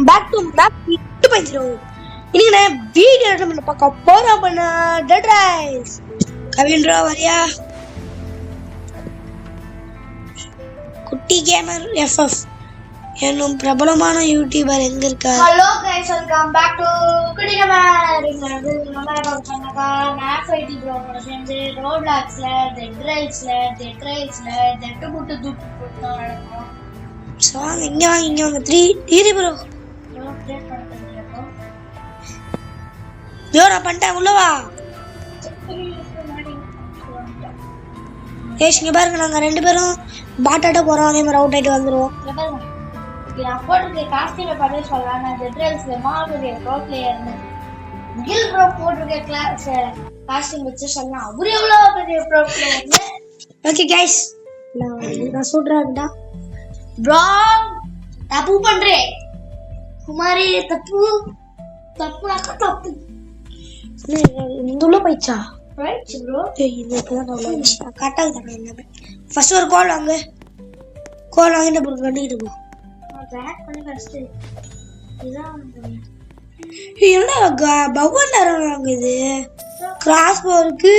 back to 2.0. இன்னைக்கு நான் video நம்ம பார்க்க போறோம் பண்ண டெட் ரைஸ். கவின்ரா வரியா? குட்டி கேமர் FF என்னும் பிரபலமான யூடியூபர் எங்க இருக்கா? Hello guys, welcome back to Kutty gamer. இங்க வந்து நம்ம என்ன பார்க்கறோம்னா மேப் ஐடி ப்ரோவோட சேர்ந்து ரோப்ளாக்ஸ்ல டெட் ரைஸ்ல டெட் முட்டு தூக்கு போட்டு நடக்கும். சோ இங்க வாங்க 3 டிரி ப்ரோ. ஜோரா பண்ணிட்டா உள்ள வா. இங்க பாருங்க, நாங்க ரெண்டு பேரும் பாட்டாட்ட போறோம், அதே மாதிரி அவுட் ஆயிட்டு வந்துருவோம். நான் போட்டிருக்க காஸ்டியூமை பண்ணி சொல்லலாம். நான் டெட் ரைஸ்ல மாவுடைய ப்ரோ பிளேயர்னு கில் ப்ரோ போட்டிருக்க கிளாஸ் காஸ்டியூம் வச்சு சொல்லலாம். அவரு எவ்வளவு பெரிய ப்ரோ பிளேயர்னு. ஓகே गाइस, நான் சொல்றேன்டா ப்ரோ, தப்பு பண்றேன் குமாரி. தப்புனாக்கா தப்பு. இந்த உள்ள போயிச்சா? Right bro. இதுக்குதான் நான் போயிச்சா கரெக்டா தானே. என்ன ஃபர்ஸ்ட் ஒரு கால் வாங்க. கால் வாங்கிட்டு அப்புறம் கண்டிட்டு போ. நான் பேக் பண்ணி ஃபர்ஸ்ட் இதான் என்ன பவன் வாங்க. இது கிராஸ் போ இருக்கு,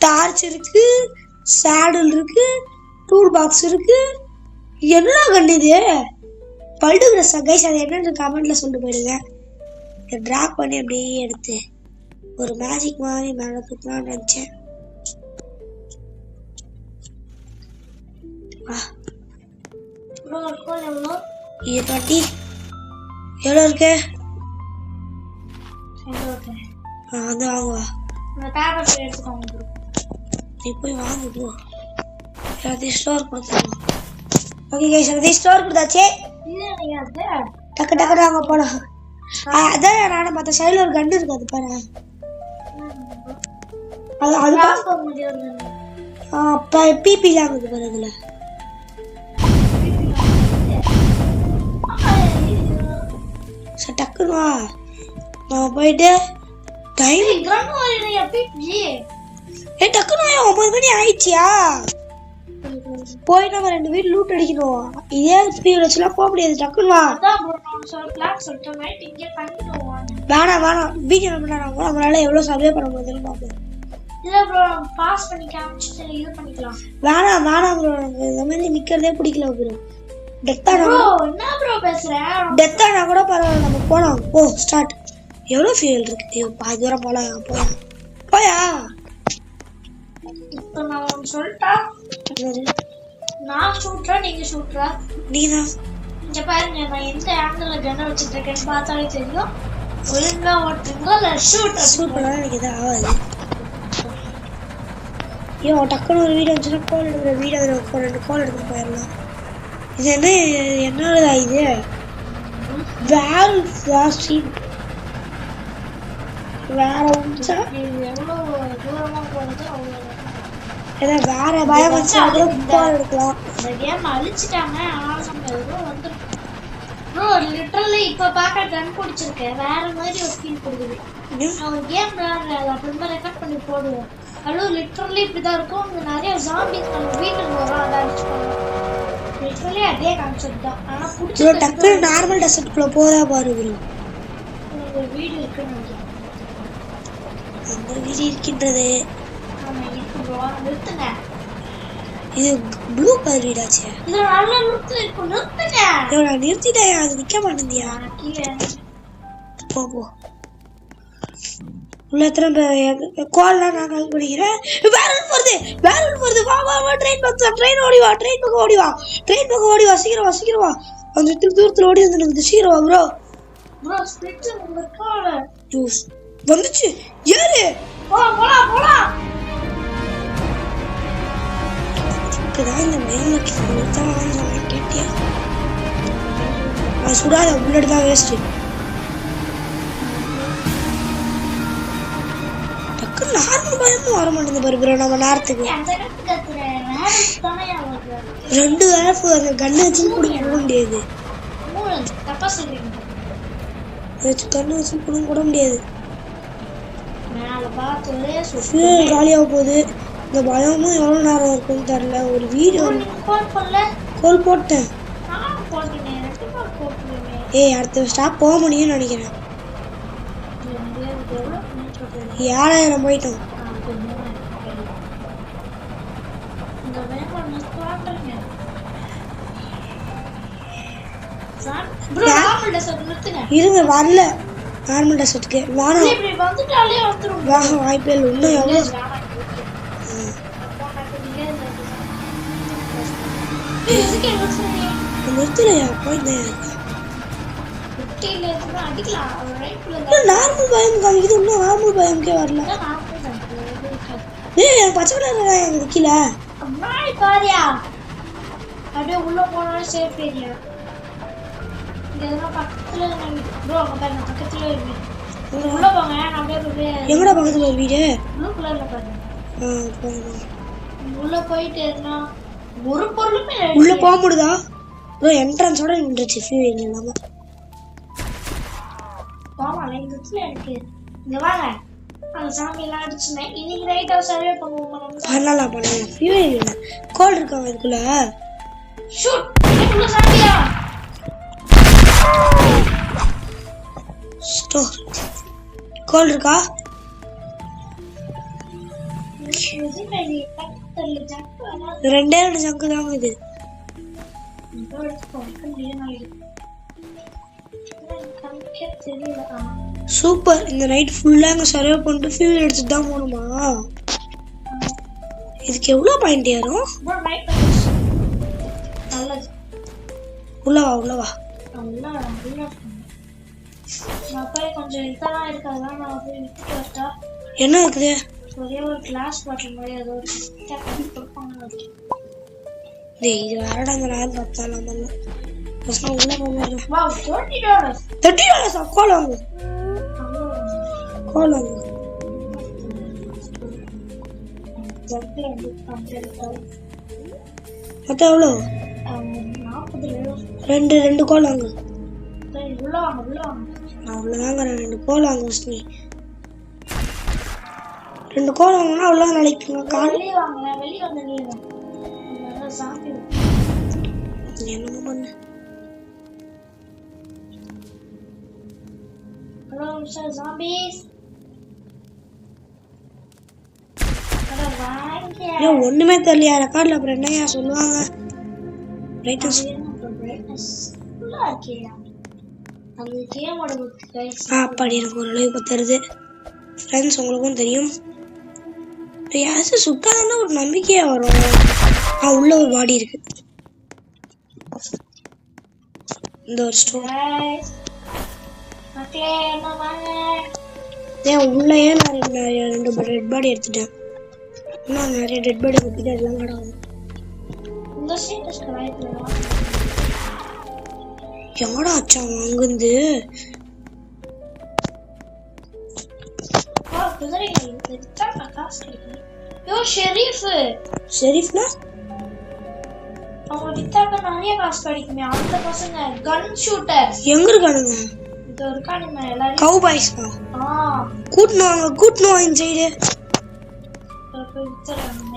டார்ச் இருக்கு, சாடல் இருக்கு, டூல் பாக்ஸ் இருக்கு. என்ன கண்டிது பல்டுகிரஸா கைஸ்? அது என்னன்னு கமெண்ட்ல சொல்லிட்டு போயிடுங்க. இதை டிராப் பண்ணி அப்படியே எடுத்து ஒரு மேஜிக் மாதிரி மேலே தூக்கலாம்னு நினச்சேன். ப்ரோ கோல் எவ்வளோ? இது 20 எவ்வளோ இருக்கு? வந்து வாங்குவா. டேப்லெட் எடுத்துக்கோங்க ப்ரோ. நீ போய் வாங்கு போ. எல்லாத்தையும் ஸ்டோர் கொடுத்துருவோம். ஓகே கைஸ், எல்லாத்தையும் ஸ்டோர் கொடுத்தாச்சே. டக்கு டக்குனு வாங்க போலாம். அதான் நானும் பார்த்த சைடில் ஒரு கண்டு இருக்கு, அது பாரு. அது பிபிலாம் இருக்குது பாரு. அதுல சரி டக்குன்னு வா. நம்ம போயிட்டு டைம் டக்குன்னு 9 மணி ஆயிடுச்சியா? போய் நம்ம 2 வீடு லூட் அடிக்கணும். இதே ஸ்பீட் வச்சுலாம் போக முடியாது. டக்குன்னு வா. வேணாம் வீடியோ நம்மளால எவ்வளவு சர்வே பண்ண முடியுதுன்னு பார்ப்போம். வேணாம் ப்ரோ, இந்த மாதிரி நிக்கிறதே பிடிக்கல ப்ரோ. டெத்தானா கூட பரவாயில்ல, நம்ம போலாம். ஓ ஸ்டார்ட். எவ்வளவு ஃபியூல் இருக்கு? பாதி தூரம் போலாம். போயா இப்போ நான் சொல்லிட்டா நான் ஷூட்ரா நீங்க ஷூட்ரா? நீதான். இங்க பாருங்க, நான் எந்த ஆங்கிள் கன்ன வச்சிட்டு இருக்கேன்னு பார்த்தாலே தெரியும். ஒழுங்கா ஓட்டுறீங்களா இல்ல ஷூட் பண்ணா எனக்கு இது ஆகாது. ஐயோ டக்குன்னு ஒரு வீடியோ வந்துச்சுன்னா கால் எடுக்கிற வீடியோ அதில் 2 கால் எடுத்து போயிடலாம். இது என்னடா இது? வேற வந்துச்சா? எவ்வளோ தூரமா போறது அவ்வளோ. ஏதாவது வேற பயம் வச்சா கூட கால் எடுக்கலாம். இந்த கேம் அழிச்சிட்டாங்க. ஆனால் நம்ம எவ்வளோ வந்துடும் ப்ரோ. லிட்டரலி இப்போ பார்க்க கன் பிடிச்சிருக்கேன், வேற மாதிரி ஒரு ஃபீல் கொடுக்குது. நான் ஒரு கேம் அப்புறமா ரெக்கார்ட் பண்ணி போடுவோம். அதுவும் லிட்டரலி இப்படிதான் இருக்கும். இங்கே நிறைய ஜாம்பிஸ் நம்ம வீட்டுக்கு வரும், அதை அடிச்சுக்கோங்க. லிட்டரலி அதே கான்செப்ட் தான். ஆனால் பிடிச்சி டக்குனு நார்மல் டெசர்ட்குள்ள போதா பாரு ப்ரோ. ஒரு வீடு இருக்குன்னு அந்த வீடு இருக்கின்றது. நிறுத்துங்க. இது ப்ளூ கலர் வீடாச்சே. இது நல்ல லுக்ல இருக்கு, நிறுத்துங்க. நான் நிறுத்திட்டேன், அது நிக்க மாட்டேந்தியா? போ உள்ள திரும்ப கால்லாம் நான் கால் பண்ணிக்கிறேன். வேற வருது. வா ட்ரெயின் ஓடி வா. சீக்கிரம் வா. அந்த தூரத்துல ஓடி வந்து சீக்கிரம் வா ப்ரோ. ஸ்பிரிட் உங்க கால ஜூஸ் வந்துச்சு. ஏறு போலாம். இந்த மெயில கேட்டியா? அது சுடாத, புல்லட் தான் வேஸ்ட். டக்கு நார்மல் பயமும் வர மாட்டேங்குது பாரு. நம்ம நேரத்துக்கு 2 வேஃப் அந்த கண்ணு வச்சு கூட முடியாது. கண்ணு வச்சு கூட முடியாது. காலியாக போகுது. இந்த பயமும் எவ்வளோ நேரம் இருக்குன்னு தெரியல. ஒரு வீடியோ கோல் போட்டேன். ஏய் அடுத்த ஸ்டாப் போக முடியும்னு நினைக்கிறேன். 7000 போயிட்டோம். இருங்க வரல நார்மல் டெசர்ட்க்கு வாங்க வாய்ப்பே இல்லை. இன்னும் எவ்வளோ நிறுத்தலையா போயிட்டேன். நார்மல் பயம் காமிக்குது, இன்னும் நார்மல் பயம்க்கே வரல. ஏய் எனக்கு பச்சை கலர் எனக்கு கீழே அப்படியே உள்ள போனாலும் சேஃப் ஏரியா. பக்கத்துல பக்கத்துல உள்ள போங்க. அப்படியே எங்கடா பக்கத்துல ஒரு வீடு ப்ளூ கலர்ல பாருங்க. உள்ள போயிட்டு இருந்தா ஒரு பொருளுமே உள்ள போக முடியுதா? ப்ரோ என்ட்ரன்ஸோட நின்றுச்சு ஃபியூல் இல்லாம. பாவம் இந்த இருக்கு. இங்க வாங்க. அந்த சாமி எல்லாம் அடிச்சுனே இன்னைக்கு ரைட்டா சர்வே பண்ணுவோம். பண்ணலாம் ஃபியூல் இல்ல. கோல் இருக்காங்க இதுக்குள்ள. ஷூட். இதுக்குள்ள சாமியா? ஸ்டோர். கோல் இருக்கா? ரெண்டே ரெண்டு ஜங்கு தான் இது. சூப்பர். இந்த நைட் ஃபுல்லா அங்க சர்வே பண்ணிட்டு ஃபியூல் எடுத்துட்டு தான் போகணுமா? இதுக்கு எவ்வளவு பாயிண்ட் ஏறும்? உள்ளவா உள்ளவா என்ன இருக்குது? ஒரே ஒரு கிளாஸ் பாட்டில் மாதிரி ஏதோ ஒரு இது வேறடா அந்த நேரம் பார்த்தாலும் உள்ள போவாங்க. $30 கோல் வாங்க கோல் வாங்க. மொத்தம் எவ்வளோ? 2 கோல் வாங்க. அவ்வளோதாங்க 2 கோல் வாங்க. 2 கோல் வாங்கினா அவ்வளோ நாளைக்குங்க. என்னமோ பண்ண. ஒண்ணுமே தெரியலையா ரெக்கார்ட்ல? அப்புறம் என்னையா சொல்லுவாங்க? அப்படி எனக்கு ஓரளவுக்கு தருது. ஃப்ரெண்ட்ஸ் உங்களுக்கும் தெரியும் யாராச்சும் சுட்டாதானே ஒரு நம்பிக்கையா வரும். உள்ள ஒரு பாடி இருக்கு. இந்த ஒரு ஸ்டோர் உள்ளே நான் 2 டெட் பாடி எடுத்துட்டேன். இன்னும் நிறைய டெட் பாடி கொடுத்துட்டு எல்லாம் கிடக்கும். எங்கடா ஆச்சா அங்கிருந்து? ஷெரீஃப்னா அவங்க வித்தாக்க நிறைய காசு கிடைக்குமே. அந்த பசங்க கன் ஷூட்டர் எங்க இருக்கானுங்க? இது இருக்கானுங்க எல்லாரும். கவுபாய்ஸ்மா கூட்டணும் இந்த சைடு வித்துறாங்க.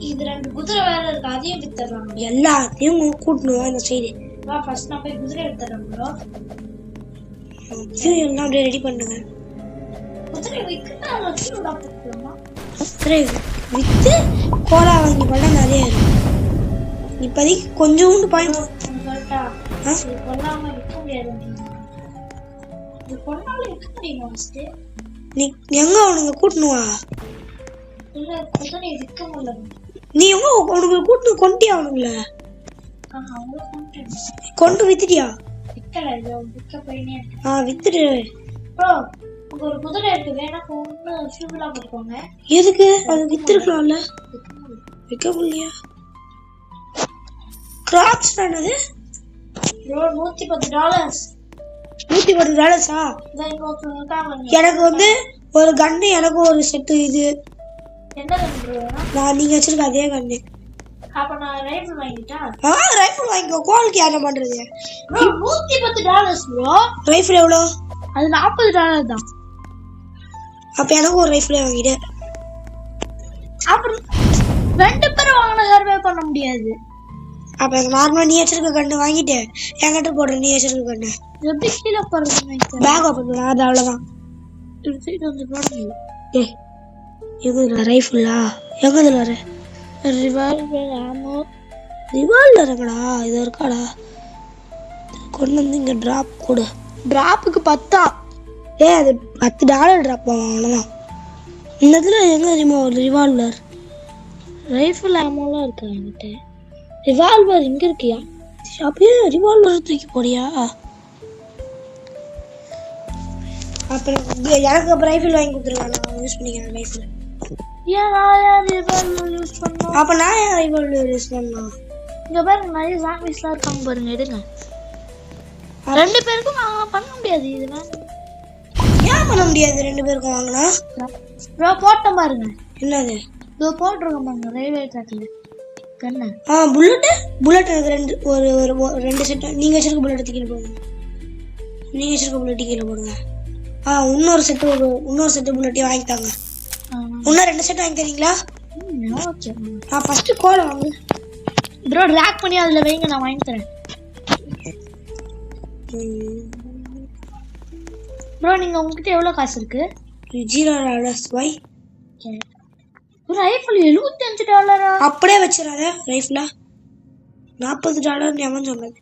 இது 2 குதிரை வேற இருக்கு, அதையும் வித்துறாங்க. எல்லாத்தையும் கூட்டணும் இந்த சைடு. ஃபர்ஸ்ட் நான் போய் குதிரை வித்துறேன் ப்ரோ. எல்லாம் அப்படியே ரெடி பண்ணுங்க. குதிரை விற்கலாம் குதிரை வித்து கோலா வாங்கி பண்ண நிறைய இருக்கு. இப்போதைக்கு கொஞ்சோண்டு பாயிண்ட் நீ எங்க அவனுங்க கூட்டணுவா? நீ எங்க அவனுங்க கூட்டணும் கொண்டியா? அவனுங்கள கொண்டு வித்துட்டியா? வித்துட்டு ஒரு குதிரை இருக்கு, வேணா பொண்ணு ஃபியூலா போட்டுக்கோங்க. எதுக்கு? அது வித்துருக்கலாம்ல. விற்க முடியலையா? கிராப்ஸ் தானது? $110. $110? எனக்கு வந்து ஒரு கன்னு, எனக்கு ஒரு செட்டு. இது என்ன கன்னு? நான் நீங்க வச்சிருக்க அதே கன்னு. அப்ப நான் ரைஃபிள் வாங்கிட்டா? ரைஃபிள் வாங்கிக்கோ. கோலுக்கு என்ன பண்றது? $110 ப்ரோ. ரைஃபிள் எவ்வளோ? அது $40 தான். அப்ப எனக்கு ஒரு ரைஃபிளே வாங்கிடு. அப்புறம் 2 பேர் வாங்கின சர்வே பண்ண முடியாது. அப்ப நார்மலா நீ வச்சிருக்க கண்ணு வாங்கிட்டு என்கிட்ட போடுற நீ வச்சிருக்க கண்ணு எப்படி கீழே போறது பேக் ஓப்பன் பண்ணலாம் அது அவ்வளவுதான் எடுத்துட்டு வந்து போடுங்க ஏ எங்க ரைஃபிளா எங்க இதுல ரிவால்வர் ஆமோ ரிவால்வர் எங்கடா இது இருக்காடா கொண்டு வந்து இங்க டிராப் கொடு டிராப்புக்கு 10 அது $10 டிராப் ஆகும் அவ்வளோதான் இந்த இதில் எங்க தெரியுமா ஒரு ரிவால்வர் ரைஃபிள் ஆமோலாம் இருக்கு என்கிட்ட ரிவால்வர் இங்க இருக்கியா அப்படியே ரிவால்வர் தூக்கி போறியா அப்புறம் எனக்கு அப்போ ரைஃபிள் வாங்கி கொடுத்துருவேன் நான் யூஸ் பண்ணிக்கிறேன் ரைஃபிள் ஏன் ரிவால்வர் யூஸ் பண்ணோம் அப்போ நான் ஏன் ரிவால்வர் யூஸ் பண்ணலாம் இங்க பாருங்க நிறைய சாம்பிஸ்லாம் இருக்காங்க பாருங்க எடுங்க 2 பேருக்கும் பண்ண முடியாது இது ஏன் பண்ண முடியாது 2 பேருக்கும் வாங்கினா ப்ரோ போட்டோம் பாருங்க என்னது இதோ போட்டுருக்கோம் பாருங்க ரயில்வே ட்ராக்ல கண்ணு புல்லட் எனக்கு ஒரு 2 செட் நீங்க வச்சிருக்க புல்லட் கீழே போடுங்க நீங்க வச்சிருக்க புல்லட் கீழே போடுங்க இன்னொரு செட்டு புல்லட்டையும் வாங்கிட்டாங்க இன்னும் 2 செட் வாங்கி தரீங்களா ஓகே ஃபர்ஸ்ட் கோலை வாங்க ப்ரோ ட்ராக் பண்ணி அதுல வைங்க நான் வாங்கி தரேன் ப்ரோ நீங்க உங்ககிட்ட எவ்வளவு காசு இருக்கு $0 வை ஒரு ரைஃபிள் $75 அப்படியே வச்சிராத ரைஃபிளா $40 எவன் சொன்னது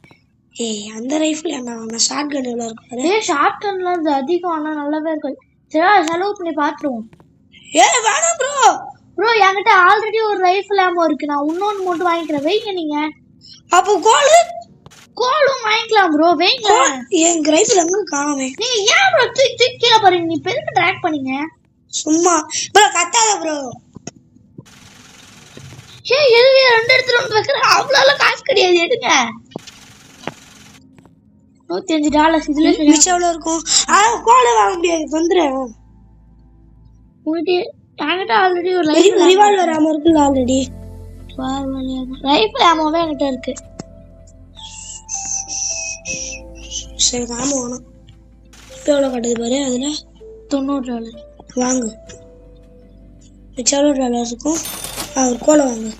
அந்த ரைஃபிள் நான் ஷார்ட் கன் எவ்வளோ இருக்கு ஷார்ட் கன்ல அது அதிகம் ஆனா நல்லாவே இருக்கு சரி செலவு பண்ணி பாத்துருவோம் வேணாம் ப்ரோ என்கிட்ட ஆல்ரெடி ஒரு ரைஃபிள் ஆமோ இருக்கு நான் இன்னொன்னு மட்டும் வாங்கிக்கிறேன் வைங்க நீங்க அப்போ கோலும் வாங்கிக்கலாம் ப்ரோ வைங்க எங்க ரைஃபிள் எங்க காணோமே நீங்க ஏன் ப்ரோ தூக்கி கீழே போறீங்க நீ பெருக்கு ட்ராக் பண்ணீங்க சும்மா ப்ரோ கத்தாத ப்ரோ எதுக்கு 2 எடுத்துட்டு வந்து வைக்கிறேன் அவ்வளோ காசு கிடையாது எடுங்க $105 இதுல மிச்சம் எவ்வளோ இருக்கும் கோலை வாங்க முடியாது வந்துடுறேன் உங்ககிட்ட என்கிட்ட ஆல்ரெடி ஒரு ரிவால்வர் ஆமோ இருக்குல்ல ஆல்ரெடி ரைஃபிள் ஆமோவே என்கிட்ட இருக்கு சரி ஆமா வேணும் இப்போ எவ்வளோ கட்டுது பாரு அதில் $90 வாங்கு மிச்சம் எவ்வளோ டாலர் இருக்கும் ஒரு கோலை வாங்கு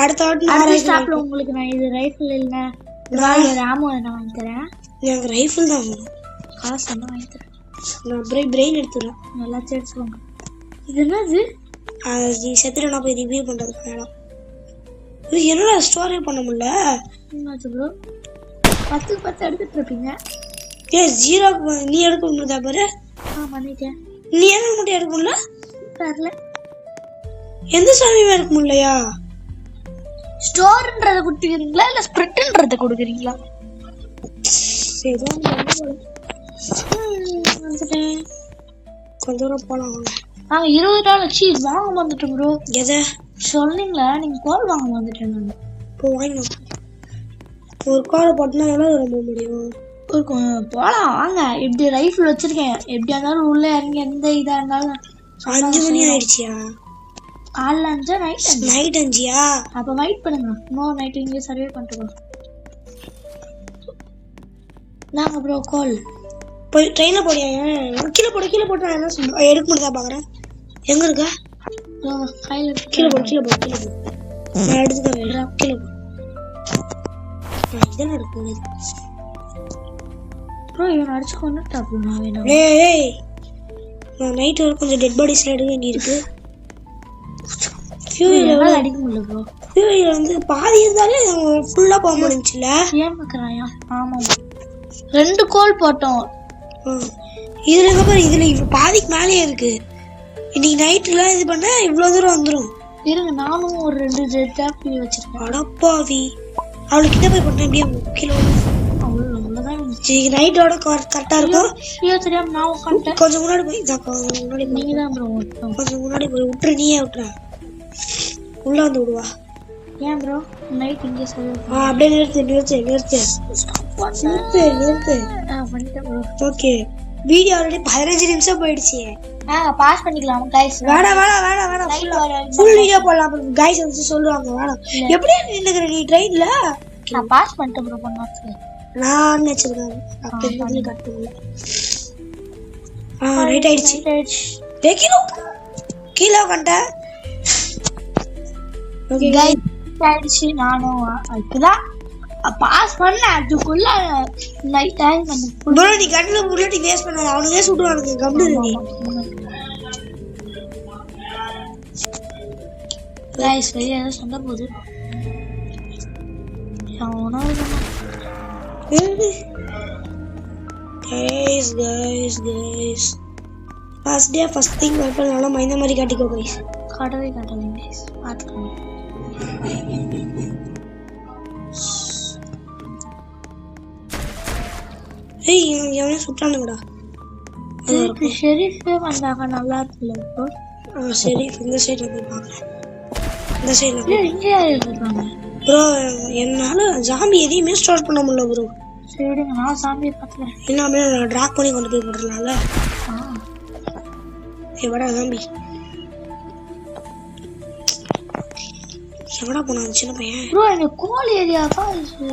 அடுத்த ஸ்டாப்ல உங்களுக்கு நான் இது ரைஃபிள் இல்ல ரிவால்வர் ஆமோ நான் வாங்கி தரேன் எனக்கு ரைஃபிள் தான் வேணும் காசு என்ன வாங்கி தரேன் நான் பிரெயின் எடுத்துடுறேன் நல்லா சேர்த்துவாங்க இது என்னது நீ செத்துட்டு போய் ரிவ்யூ பண்ணுறதுக்கு வேணாம் இது என்னடா ஸ்டோரி பண்ண முடியல ப்ரோ 10 எடுத்துட்டு இருப்பீங்க 0 நீ எடுக்க முடியுதா பாரு பண்ணிட்டேன் நீ என்ன மட்டும் எடுக்க முடியல தெரியல எந்த சாமியுமே எடுக்க முடியலையா ஸ்டோர்ன்றத கொடுத்துக்கிறீங்களா இல்ல ஸ்பிரிட்ன்றத கொடுக்குறீங்களா கொஞ்சம் தூரம் போலாம் நாங்க $20 சீஸ் வாங்க வந்துட்டோம் ப்ரோ எதை சொன்னீங்களா நீங்க கோல் வாங்க வந்துட்டேன் நான் இப்போ வாங்கினோம் ஒரு கோலை போட்டுனா எவ்வளோ ரொம்ப முடியும் போலாம் வாங்க எப்படி ரைஃபிள் வச்சிருக்கேன் எப்படியா இருந்தாலும் உள்ள இறங்கி எந்த இதா இருந்தாலும் 5 மணி ஆயிடுச்சியா காலைல 5 நைட் 5 அப்ப வெயிட் பண்ணுங்க இன்னொரு நைட் இங்கே சர்வே பண்ணிட்டு நாங்க ப்ரோ கால் போய் ட்ரெயினில் போடியா கீழே போட்டு நான் என்ன சொல்லுவேன் எடுக்க முடியாதா பார்க்குறேன் எங்கே இருக்க கீழே போ நான் எடுத்துக்கிறேன் கீழே போ இதெல்லாம் எடுக்க முடியாது ப்ரோ இவன் அடிச்சு கொண்டுட்டா ப்ரோ நான் வேணும் நான் நைட் வரை கொஞ்சம் டெட் பாடிஸ்லாம் எடுக்க வேண்டியிருக்கு ஃபியூல் அடிக்க முடியல ப்ரோ ஃபியூல் வந்து பாதி இருந்தாலே ஃபுல்லாக போக முடிஞ்சுல ஏன் பார்க்குறாயா ஆமாம் 2 கோல் போட்டோம் இதுல எங்க பாரு இதுல பாதிக்கு மேலேயே இருக்கு இன்னைக்கு நைட்லாம் இது பண்ண இவ்வளவு தூரம் வந்துடும் இருங்க நானும் ஒரு 2 டேப் வச்சிருக்கேன் அடப்பாவி அவளுக்கு கிட்ட போய் பண்ண எப்படியா கிலோ அவ்வளோதான் நைட்டோட கரெக்டா இருக்கும் தெரியாம நான் உட்காந்துட்டேன் கொஞ்சம் முன்னாடி போய் முன்னாடி நீங்க தான் ப்ரோ கொஞ்சம் முன்னாடி போய் விட்டுரு நீயே விட்டுற உள்ள வந்து விடுவா ஏன் ப்ரோ நைட் இங்கே சொல்லுங்க அப்படியே நிறுத்து பண்ணிட்டேன் ப்ரோ ஓகே வீடியோ ஆல்ரெடி 15 நிமிஷம் போயிடுச்சு பாஸ் பண்ணிக்கலாம் கைஸ் வேணாம் ஃபுல் வீடியோ போடலாம் கைஸ் வந்து சொல்லுவாங்க வேணாம் எப்படியே நின்னுக்கிற நீ ட்ரெயின்ல நான் பாஸ் பண்ணிட்டேன் ப்ரோ பண்ணாச்சு நான் நினைச்சிருக்கேன் அப்படி கட் பண்ணல ரைட் ஆயிடுச்சு கிலோ கீழே கண்ட ஓகே கைஸ் ஆயிடுச்சு. நானும் இப்பதான் பாஸ் பண்ண அதுக்குள்ள நைட் டைம் ப்ரோ நீ கண்ணுல புல்லட் வேஸ்ட் பண்ணாத அவனுக்கே சுடுவானுங்க கம்முனு நீ கைஸ் வெளியே ஏதோ சண்டை போகுது. guys first day first thing weapon நால மைந்த மாதிரி காட்டிக்கோ guys காட்டவே காட்டாதீங்க guys பாத்துக்கோங்க. ஏய் இவன் சுட்டானுங்கடா. ஷெரீஃப் வந்தாங்க நல்லா இருக்குல்ல ப்ரோ. சரி இந்த சைடுல போய் பார்க்கலாம். இந்த சைடுல இங்க யார் இருக்காங்க ப்ரோ? என்னால ஜாம்பி எதையுமே ஸ்டார்ட் பண்ண முடியல ப்ரோ. சரி விடுங்க நான் சாம்பியை பார்த்துக்கிறேன். எல்லாமே ட்ராக் பண்ணி கொண்டு போய் போட்டுடலாம்ல. எவடா ஜாம்பி எவடா போனான் சின்ன பையன்? ப்ரோ எங்க கோல் ஏரியாவா இது?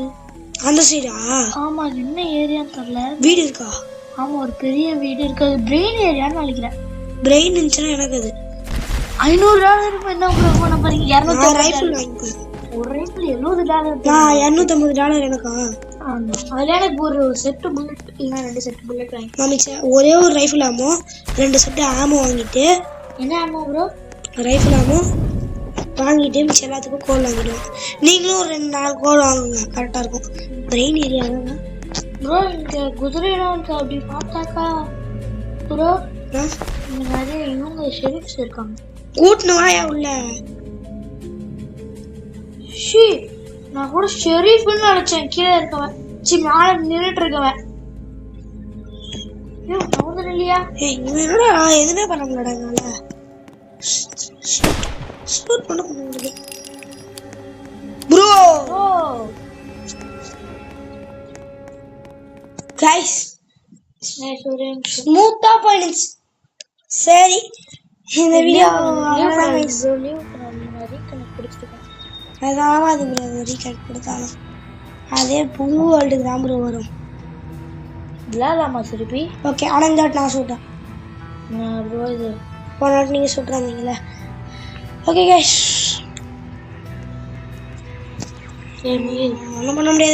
அந்த சைடா? ஆமா என்ன ஏரியான்னு தெரியல. வீடு இருக்கா? ஆமா ஒரு பெரிய வீடு இருக்கு. அது பிரெயின் ஏரியான்னு நினைக்கிறேன். பிரெயின் இருந்துச்சுன்னா எனக்கு அது $500 இருக்கும். என்ன ப்ரோ பண்ண போறீங்க? 200 ரைஃபிள் வாங்கிக்கோ. ஒரு ரைஃபிள் $70. $250 எனக்கா? அதுல எனக்கு ஒரு செட் புல்லட் இல்ல 2 செட் புல்லட் வாங்கி மாமிச்ச ஒரே ஒரு ரைஃபிள் ஆமோ 2 செட் ஆமோ வாங்கிட்டு என்ன ஆமோ ப்ரோ? ரைஃபிள் ஆமோ வாங்கிட்டு மிச்ச எல்லாத்துக்கும் கோல் வாங்கிடுவோம். நீங்களும் ஒரு 2-4 கோல் வாங்குங்க கரெக்டா இருக்கும். பிரெயின் ஏரியா தான் ப்ரோ. இங்க குதிரைலாம் இருக்கு. அப்படி பார்த்தாக்கா ப்ரோ இங்க நிறைய இவங்க ஷெரீஃப்ஸ் இருக்காங்க. கூட்டுன வாயா உள்ள. ஷீ நான் கூட ஷெரீஃப்னு நினைச்சேன். கீழே இருக்கவன் சி மேல நின்றுட்டு இருக்கவன். ஐயோ நவுந்தன இல்லையா? ஏய் இவன் என்னடா எதுவுமே பண்ண முடியலடா என்னால. ஷூட் பண்ண முடியல ப்ரோ. கைஸ் ஸ்மூத்தா போயிடுச்சு. சரி இந்த வீடியோ அதான் அது ரீகனெக்ட் கொடுத்தாலும் அதே புது வேர்ல்டுக்கு தான் ப்ரோ வரும். விளையாடலாமா திருப்பி? ஓகே ஆனால் இந்த வாட்டி நான் சுட்டேன். இது போன வாட்டி நீங்கள் சுட்டுறாந்தீங்களே. ஓகே கைஸ் ஒன்றும் பண்ண முடியாது.